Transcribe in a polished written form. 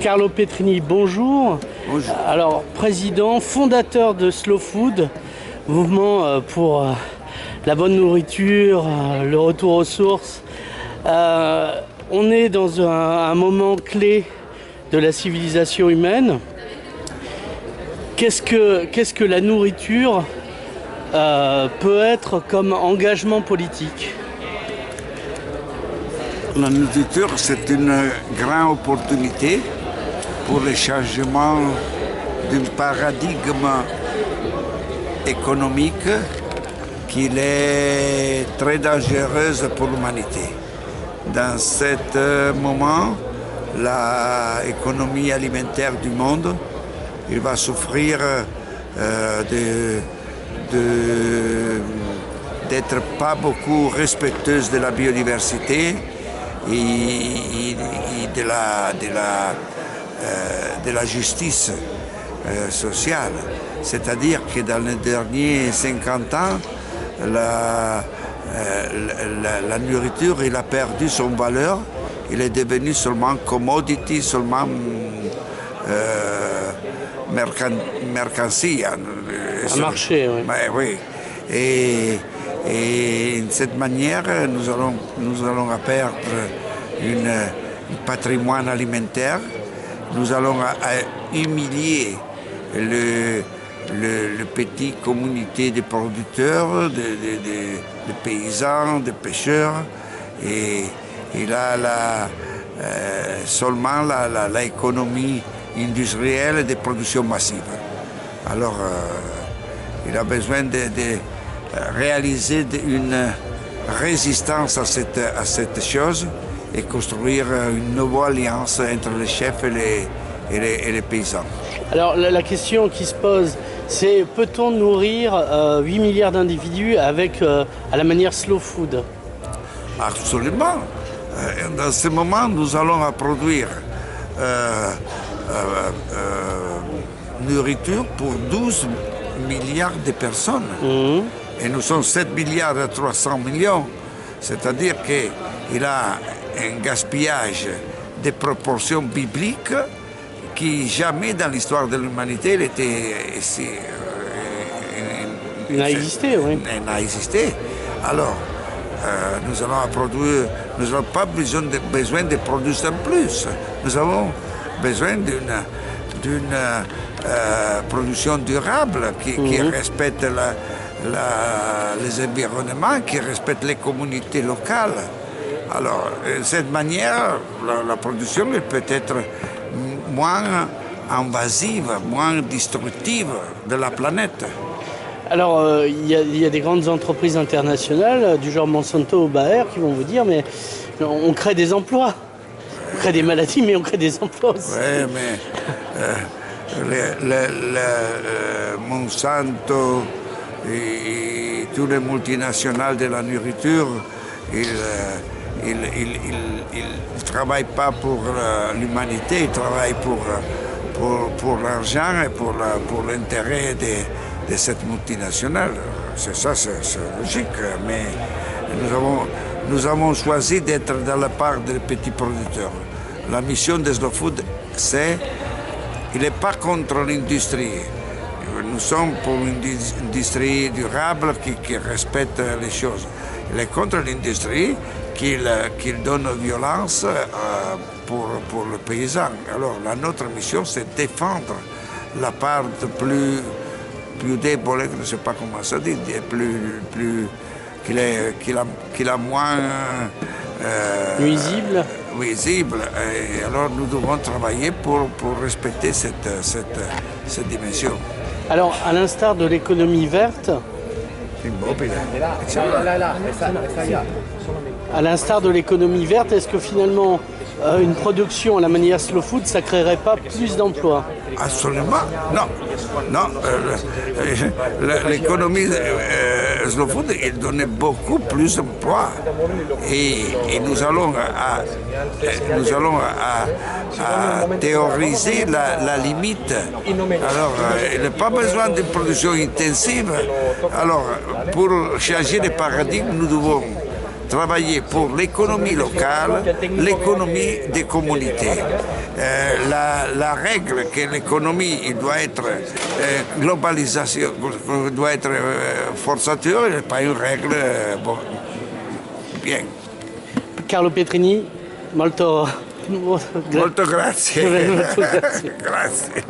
Carlo Petrini, bonjour. Bonjour. Alors, président, fondateur de Slow Food, mouvement pour la bonne nourriture, le retour aux sources. On est dans un moment clé de la civilisation humaine. Qu'est-ce que la nourriture peut être comme engagement politique? La nourriture, c'est une grande opportunité pour le changement d'un paradigme économique qui est très dangereux pour l'humanité. Dans ce moment, l'économie alimentaire du monde il va souffrir d'être pas beaucoup respectueuse de la biodiversité et de la justice sociale. C'est-à-dire que dans les derniers 50 ans, la nourriture il a perdu son valeur, il est devenu seulement commodity, seulement mercancía. Un marché, oui. Oui. Et de cette manière, nous allons perdre un patrimoine alimentaire, nous allons humilier le petite communauté de producteurs, de paysans, de pêcheurs, et là, seulement l'économie industrielle de production massive. Alors, il a besoin de réaliser une résistance à cette chose et construire une nouvelle alliance entre les chefs et les paysans. Alors la question qui se pose, c'est peut-on nourrir 8 milliards d'individus avec à la manière slow food? Absolument. Dans ce moment, nous allons produire nourriture pour 12 milliards de personnes. Et nous sommes 7 milliards et 300 millions. C'est-à-dire qu'il a un gaspillage de proportions bibliques qui jamais dans l'histoire de l'humanité n'a existé, oui. N'a existé. Alors, nous n'avons pas besoin de produire en plus. Nous avons besoin d'une production durable qui respecte les environnements, qui respecte les communautés locales. Alors, de cette manière, la production elle peut être moins invasive, moins destructive de la planète. Alors, il y a des grandes entreprises internationales, du genre Monsanto ou Bayer, qui vont vous dire, mais on crée des emplois. On crée des maladies, mais on crée des emplois aussi. Oui, mais Monsanto et tous les multinationales de la nourriture, ils ne travaillent pas pour l'humanité, ils travaillent pour l'argent et pour l'intérêt de cette multinationale. C'est ça, c'est logique. Mais nous avons choisi d'être dans la part des petits producteurs. La mission de Slow Food, il n'est pas contre l'industrie. Nous sommes pour une industrie durable qui respecte les choses. Il est contre l'industrie qui donne violence pour le paysan. Alors, notre mission, c'est défendre la part plus débolée, je ne sais pas comment ça dit, qu'il a moins nuisible. Et alors, nous devons travailler pour respecter cette dimension. Alors, à l'instar de l'économie verte, est-ce que finalement une production à la manière slow food, ça ne créerait pas plus d'emplois? Absolument, non. L'économie slow food, il donnait beaucoup plus d'emplois. Et nous allons théoriser la limite. Alors, il n'y a pas besoin de production intensive. Alors, pour changer le paradigme, nous devons travailler pour l'économie locale, l'économie des communautés. La règle que l'économie il doit être globalisation, doit être forzature, n'est pas une règle bien. Carlo Pietrini, molto Molto grazie. Molto grazie. Grazie.